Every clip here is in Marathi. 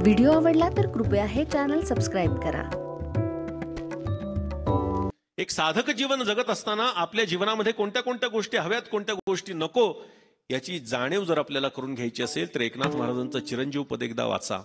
व्हिडिओ आवडला तर कृपया हे चॅनल सबस्क्राईब करा. एक साधक जीवन जगत असताना आपल्या जीवनामध्ये कोणत्या कोणत्या गोष्टी हव्यात, कोणत्या गोष्टी नको याची जाणीव जर आपल्याला करून घ्यायची असेल तर एकनाथ महाराजांचं चिरंजीव पद एकदा वाचा.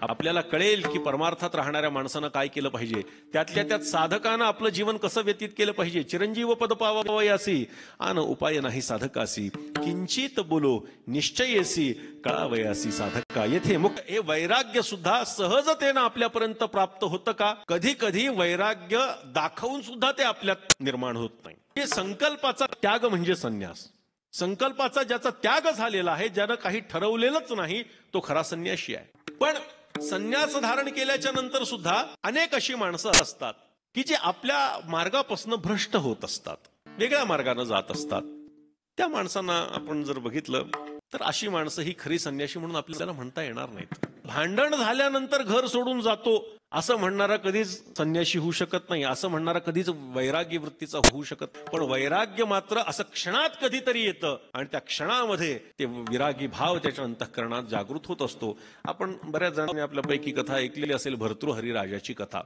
आपल्याला कळेल की परमार्थात राहणाऱ्या माणसानं काय केलं पाहिजे, त्यातल्या त्यात साधकानं आपलं जीवन कसं व्यतीत केलं पाहिजे. चिरंजीव पद पावावयासी आन उपाय नाही साधकासी, किंचित बोलो निश्चयेसी कळावयासी साधका. येथे मुक्त हे वैराग्य सुद्धा सहजतेनं आपल्यापर्यंत प्राप्त होतं का? कधी कधी वैराग्य दाखवून सुद्धा ते आपल्यात निर्माण होत नाही. हे संकल्पाचा त्याग म्हणजे संन्यास. संकल्पाचा ज्याचा त्याग झालेला आहे, ज्यानं काही ठरवलेलंच नाही, तो खरा संन्यासी आहे. पण संन्यास धारण केल्याच्या नंतर सुद्धा अनेक अशी माणसं असतात की जे आपल्या मार्गापासून भ्रष्ट होत असतात, वेगळ्या मार्गाने जात असतात. त्या माणसांना आपण जर बघितलं तर अशी माणसं ही खरी संन्यासी म्हणून आपल्याला म्हणता येणार नाहीत. भांडण झाल्यानंतर घर सोडून जातो असं म्हणणारा कधीच संन्यासी होऊ शकत नाही, असं म्हणणारा कधीच वैराग्य वृत्तीचा होऊ शकत. पण वैराग्य मात्र असं क्षणात कधीतरी येतं आणि त्या क्षणामध्ये ते विरागी भाव त्याच्या अंतःकरणात जागृत होत असतो. आपण बऱ्याच जणांनी आपल्यापैकी कथा ऐकलेली असेल, भर्तृहरी राजाची कथा.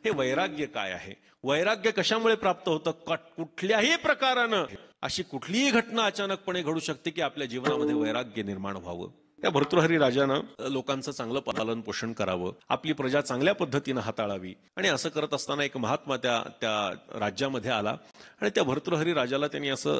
हे वैराग्य काय आहे, वैराग्य कशामुळे प्राप्त होतं? कुठल्याही प्रकारानं अशी कुठलीही घटना अचानकपणे घडू शकते की आपल्या जीवनामध्ये वैराग्य निर्माण व्हावं. त्या भर्तृहरी राजानं लोकांचं चांगलं पालन पोषण करावं, आपली प्रजा चांगल्या पद्धतीनं हाताळावी. आणि असं करत असताना एक महात्मा त्या राज्यामध्ये आला आणि त्या भर्तृहरी राजाला त्यांनी असं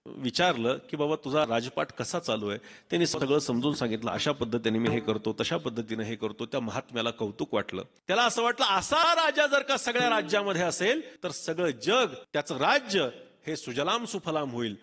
विचारलं की बाबा तुझा राजपाट कसा चालू आहे. त्यांनी सगळं समजून सांगितलं, अशा पद्धतीने मी हे करतो, तशा पद्धतीने हे करतो. त्या महात्म्याला कौतुक वाटलं. त्याला असं वाटलं असा राजा जर का सगळ्या राज्यामध्ये असेल तर सगळं जग, त्याचं राज्य हे सुजलाम सुफलाम होईल.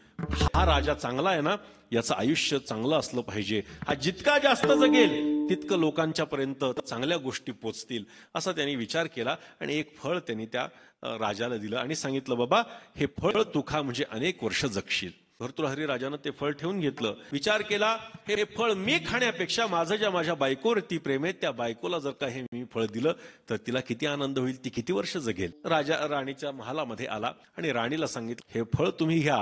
हा राजा चांगला आहे ना, याचं आयुष्य चांगलं असलं पाहिजे. हा जितका जास्त जगेल तितकं लोकांच्या पर्यंत चांगल्या गोष्टी पोचतील असा त्यांनी विचार केला. आणि एक फळ त्यांनी त्या राजाला दिलं आणि सांगितलं, बाबा हे फळ तू खा, म्हणजे अनेक वर्ष जगशील. भर्तृहरी राजानं ते फळ ठेवून घेतलं. विचार केला, हे फळ मी खाण्यापेक्षा माझं ज्या माझ्या बायकोवरती प्रेम आहे, त्या बायकोला जर का हे मी फळ दिलं तर तिला किती आनंद होईल, ती किती वर्ष जगेल. राजा राणीच्या महालामध्ये आला आणि राणीला सांगितलं, हे फळ तुम्ही घ्या,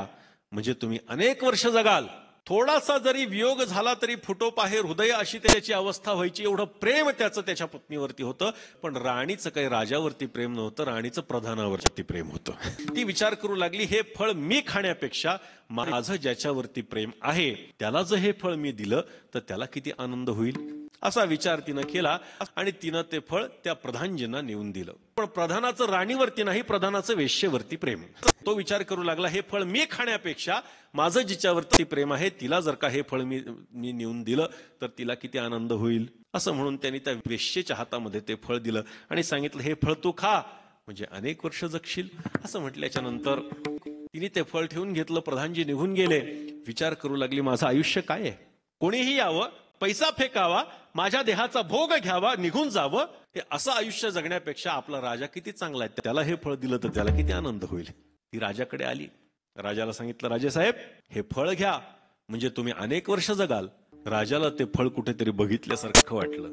म्हणजे तुम्ही अनेक वर्ष जगाल. थोडासा जरी वियोग झाला तरी फुटोपाहे हृदय अशी त्याची अवस्था व्हायची. एवढं प्रेम त्याचं त्याच्या पत्नीवरती होतं. पण राणीचं काही राजावरती प्रेम नव्हतं, राणीचं प्रधानावरती प्रेम होतं. ती विचार करू लागली, हे फळ मी खाण्यापेक्षा माझं ज्याच्यावरती प्रेम आहे त्याला जर हे फळ मी दिलं तर त्याला किती आनंद होईल. असा विचार तिनं केला आणि तिनं ते फळ त्या प्रधानजींना नेऊन दिलं. पण प्रधानाचं राणीवरती नाही, प्रधानाचं वेश्येवरती प्रेम. तो विचार करू लागला, हे फळ मी खाण्यापेक्षा माझं जिच्यावरती प्रेम आहे तिला जर का हे फळ मी नेऊन दिलं तर तिला किती आनंद होईल. असं म्हणून त्यांनी त्या वेश्येच्या हातामध्ये ते फळ दिलं आणि सांगितलं, हे फळ तू खा, म्हणजे अनेक वर्ष जगशील. असं म्हटल्याच्या नंतर तिने ते फळ ठेवून घेतलं. प्रधानजी निघून गेले. विचार करू लागली, माझं आयुष्य काय आहे, कोणीही यावं, पैसा फेकावा, माझ्या देहाचा भोग घ्यावा, निघून जावं, हे असं आयुष्य जगण्यापेक्षा आपला राजा किती चांगला आहे, त्याला हे फळ दिलं तर त्याला किती आनंद होईल. ती राजाकडे आली. राजाला सांगितलं, राजेसाहेब हे फळ घ्या, म्हणजे तुम्ही अनेक वर्ष जगाल. राजाला ते फळ कुठेतरी बघितल्यासारखं वाटलं,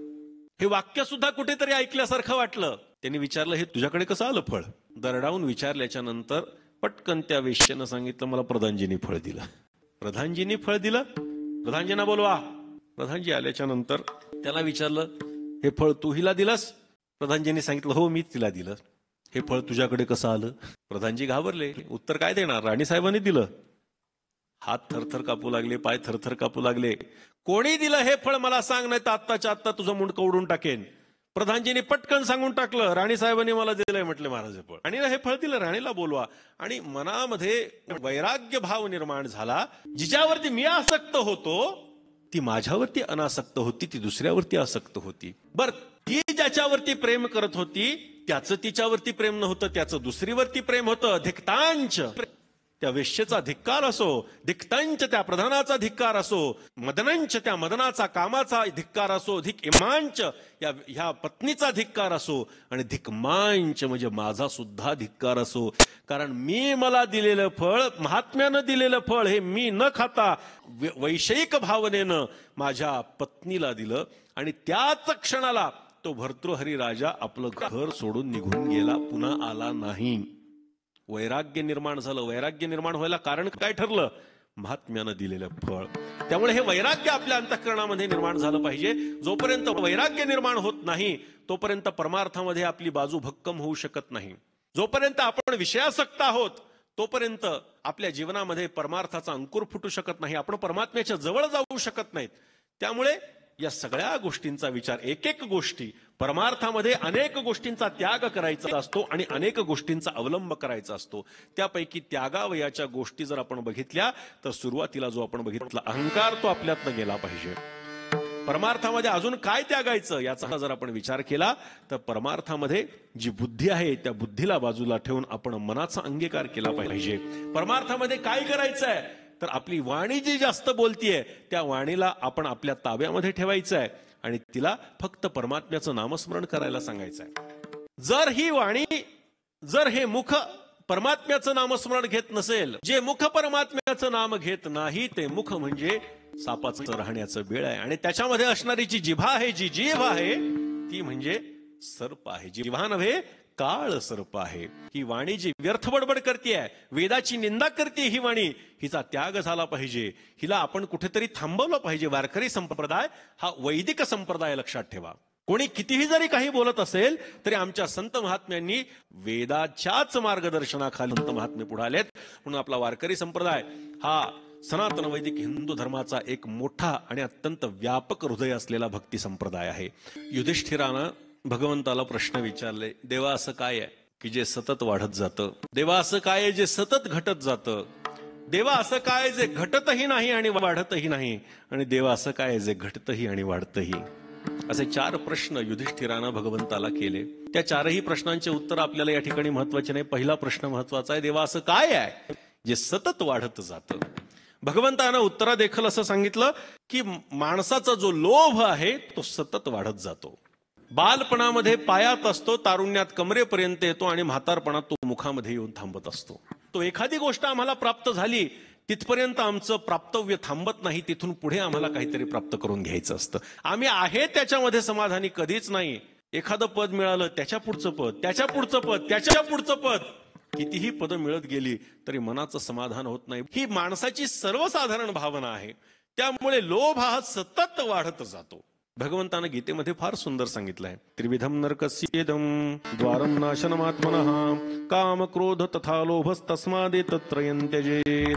हे वाक्य सुद्धा कुठेतरी ऐकल्यासारखं वाटलं. त्यांनी विचारलं, हे तुझ्याकडे कसं आलं फळ? दरडावून विचारल्याच्या नंतर पटकन त्या वेश्येनं सांगितलं, मला प्रधानजींनी फळ दिलं. प्रधानजींनी फळ दिलं, प्रधानजींना बोलवा. प्रधानजी आल्याच्या नंतर त्याला विचारलं, हे फळ तू हिला दिलंस? प्रधानजींनी सांगितलं, हो मीच तिला दिलं. हे फळ तुझ्याकडे कसं आलं? प्रधानजी घाबरले, उत्तर काय देणार? राणीसाहेबांनी दिलं. हात थरथर कापू लागले, पाय थरथर कापू लागले. कोणी दिलं हे फळ मला सांग, नाही तर आत्ताच्या आत्ता तुझं मुंड कवडून टाकेन. प्रधानजींनी पटकन सांगून टाकलं, राणीसाहेबांनी मला दिलंय म्हटले महाराज फळ. राणीला हे फळ दिलं, राणीला बोलवा. आणि मनामध्ये वैराग्य भाव निर्माण झाला. जिच्यावरती मी आसक्त होतो ती माझ्यावरती अनासक्त होती, ती दुसऱ्यावरती आसक्त होती. बर, ती ज्याच्यावरती प्रेम करत होती त्याचं तिच्यावरती प्रेम नव्हतं, त्याचं दुसरीवरती प्रेम होतं. धिक्तांच त्या वेश्येचा धिक्कार असो, धिक्तांच त्या प्रधानाचा धिक्कार असो, मदनांच त्या मदनाचा कामाचा धिक्कार असो, धिक इमांच ह्या पत्नीचा धिक्कार असो, आणि धिक्मांच म्हणजे माझा सुद्धा धिक्कार असो. कारण मला दिलेलं फळ, महात्म्यानं दिलेलं फळ हे मी न खाता वैषयिक भावनेनं माझ्या पत्नीला दिलं. आणि त्याच क्षणाला तो भर्तृहरी राजा आपलं घर सोडून निघून गेला, पुन्हा आला नाही. वैराग्य निर्माण झालं. वैराग्य निर्माण व्हायला कारण काय ठरलं? महात्म्यानं दिलेलं फळ. त्यामुळे हे वैराग्य आपल्या अंतःकरणामध्ये निर्माण झालं पाहिजे. जोपर्यंत वैराग्य निर्माण होत नाही तोपर्यंत परमार्थामध्ये आपली बाजू भक्कम होऊ शकत नाही. जोपर्यंत आपण विषयासक्त आहोत तोपर्यंत आपल्या जीवनामध्ये परमार्थाचा अंकुर फुटू शकत नाही. आपण परमात्म्याच्या जवळ जाऊ शकत नाहीत. त्यामुळे या सगळ्या गोष्टींचा विचार, एक एक गोष्टी परमार्थामध्ये अनेक गोष्टींचा त्याग करायचा असतो आणि अनेक गोष्टींचा अवलंब करायचा असतो. त्यापैकी त्यागावयाच्या गोष्टी जर आपण बघितल्या तर सुरुवातीला जो आपण बघितला अहंकार, तो आपल्यातनं गेला पाहिजे. परमार्थामध्ये अजून काय त्यागायचं याचा जर आपण विचार केला तर परमार्थामध्ये जी बुद्धी आहे त्या बुद्धीला बाजूला ठेवून आपण मनाचा अंगीकार केला पाहिजे. परमार्थामध्ये काय करायचं आहे तर आपली वाणी जी जास्त बोलतीये त्या वाणीला आपण आपल्या ताब्यामध्ये ठेवायचं आहे आणि तिला फक्त परमात्म्याचं नामस्मरण करायला सांगायचं आहे. जर ही वाणी, जर हे मुख परमात्म्याचं नामस्मरण घेत नसेल, जे मुख परमात्म्याचं नाम घेत नाही ते मुख म्हणजे सापाचं राहण्याचं बेळ आहे. आणि त्याच्यामध्ये असणारी जी जिभा आहे, जी जीभ आहे ती म्हणजे सर्प आहे. जिव्हा नव्हे काळ सर्प आहे. ही वाणी जी व्यर्थ बडबड करतेय, वेदाची निंदा करते, ही वाणी, हिचा त्याग झाला पाहिजे. हिला आपण कुठेतरी थांबवलं पाहिजे. वारकरी संप्रदाय हा वैदिक संप्रदाय लक्षात ठेवा. कोणी कितीही जरी काही बोलत असेल तरी आमच्या संत महात्म्यांनी वेदाच्याच मार्गदर्शनाखाली संत महात्मे पुढे आलेत. म्हणून आपला वारकरी संप्रदाय हा सनातन वैदिक हिंदू धर्माचा एक मोठा आणि अत्यंत व्यापक हृदय असलेला भक्ती संप्रदाय आहे. युधिष्ठिरानं भगवंताला प्रश्न विचारले, देवा असं काय आहे की जे सतत वाढत जातं? देवा असं काय आहे जे सतत घटत जातं? देवा असं काय जे घटतही नाही आणि वाढतही नाही? आणि देवा असं काय जे घटतही आणि वाढतही? असे 4 प्रश्न युधिष्ठिरानं भगवंताला केले. त्या 4ही प्रश्नांचे उत्तर आपल्याला या ठिकाणी महत्वाचे नाही. पहिला प्रश्न महत्वाचा आहे, देवा असं काय आहे जे सतत वाढत जातं? भगवंतानं उत्तरा देखील असं सांगितलं की माणसाचा जो लोभ आहे तो सतत वाढत जातो. बालपणामध्ये पायात असतो, तारुण्यात कमरेपर्यंत येतो आणि म्हातारपणात तो मुखामध्ये येऊन थांबत असतो. तो एखादी गोष्ट आम्हाला प्राप्त झाली तिथपर्यंत आमचं प्राप्तव्य थांबत नाही, तिथून पुढे आम्हाला काहीतरी प्राप्त करून घ्यायचं असतं. आम्ही आहे त्याच्यामध्ये समाधानी कधीच नाही. एखादं पद मिळालं, त्याच्या पुढचं पद, त्याच्या पुढचं पद, त्याच्या पुढचं पद, कितीही पद मिळत गेली तरी मनाचं समाधान होत नाही. ही माणसाची सर्वसाधारण भावना आहे. त्यामुळे लोभ हा सतत वाढत जातो. भगवंतानं गीतेमध्ये फार सुंदर सांगितलंय, त्रिविधम नरकस्येदम द्वारम नाशनमात्मनः काम क्रोध तथा लोभस्तस्मादेतत्रयं त्यजेत.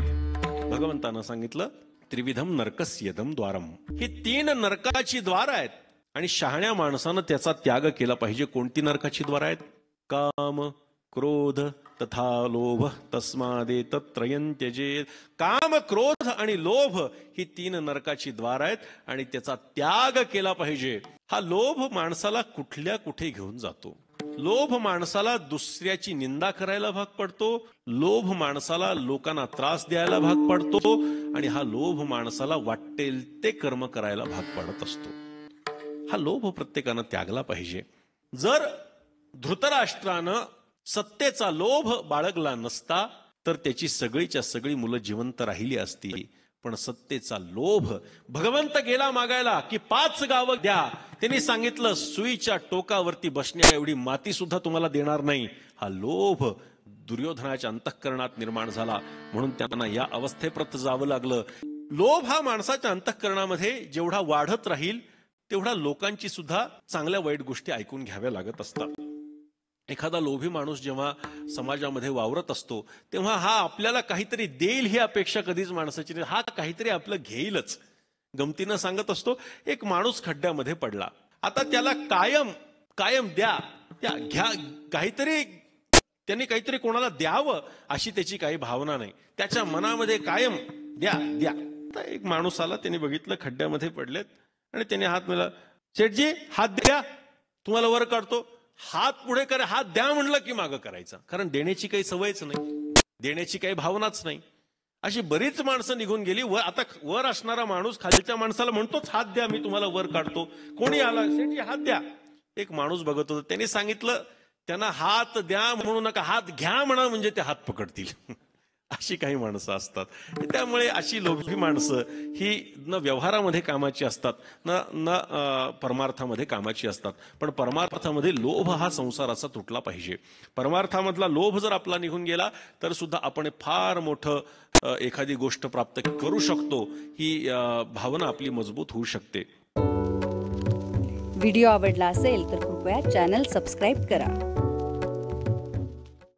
भगवंतानं सांगितलं त्रिविधम नरकस्येदम द्वारम, ही 3 नरकाची द्वार आहेत आणि शहाण्या माणसानं त्याचा त्याग केला पाहिजे. कोणती नरकाची द्वार आहेत? काम क्रोध तथा लोभ तस्मादेतत्रयं त्यजेत. काम क्रोध आणि लोभ ही 3 नरकाची द्वार आहेत आणि त्याचा त्याग केला पाहिजे. हा लोभ माणसाला कुठल्या कुठे घेऊन जातो. लोभ माणसाला दुसऱ्याची निंदा करायला भाग पडतो. लोभ माणसाला लोकांना त्रास द्यायला भाग पडतो आणि हा लोभ माणसाला वाटेल ते कर्म करायला भाग पाडत असतो. हा लोभ प्रत्येकानं त्यागला पाहिजे. जर धृतराष्ट्रानं सत्तेचा लोभ बाळगला नसता तर त्याची सगळीच्या सगळी मुलं जिवंत राहिली असती. पण सत्तेचा लोभ, भगवंत गेला मागायला की 5 गावं द्या, त्यांनी सांगितलं सुईच्या टोकावरती बसण्या एवढी माती सुद्धा तुम्हाला देणार नाही. हा लोभ दुर्योधनाच्या अंतःकरणात निर्माण झाला म्हणून त्यांना या अवस्थेप्रत जावं लागलं. लोभ हा माणसाच्या अंतःकरणामध्ये जेवढा वाढत राहील तेवढा लोकांची सुद्धा चांगल्या वाईट गोष्टी ऐकून घ्याव्या लागत असतात. एखादा लोभी माणूस जेव्हा समाजामध्ये वावरत असतो तेव्हा हा आपल्याला काहीतरी देईल ही अपेक्षा कधीच माणसाची नाही. हा काहीतरी आपलं घेईलच. गमतीनं सांगत असतो, एक माणूस खड्ड्यामध्ये पडला, आता त्याला कायम द्या घ्या, काहीतरी त्यांनी काहीतरी कोणाला द्यावं अशी त्याची काही भावना नाही. त्याच्या मनामध्ये कायम द्या द्या. आता एक माणूस आला, त्याने बघितलं खड्ड्यामध्ये पडलेत आणि त्याने हात मिळाला, शेठजी हात द्या तुम्हाला वर काढतो. हात पुढे करे, हात द्या म्हणलं की मागं करायचा. कारण देण्याची काही सवयच नाही, देण्याची काही भावनाच नाही. अशी बरीच माणसं निघून गेली. आता वर असणारा माणूस खालच्या माणसाला म्हणतोच हात द्या मी तुम्हाला वर काढतो. कोणी आला, शेठजी हात द्या. एक माणूस बघत होता, त्यांनी सांगितलं त्यांना हात द्या म्हणू नका, हात घ्या म्हणा म्हणजे ते हात पकडतील. अशी काही माणसं असतात. त्यामुळे अशी लोभी माणसं ही न व्यवहारामध्ये कामाची असतात न परमार्थामध्ये कामाची असतात. पण परमार्थामध्ये लोभ हा संसाराचा तुटला पाहिजे. परमार्थामधला लोभ जर आपला निघून गेला तर सुद्धा आपण फार मोठं एखादी गोष्ट प्राप्त करू शकतो ही भावना आपली मजबूत होऊ शकते. व्हिडिओ आवडला असेल तर कृपया चॅनल सबस्क्राईब करा.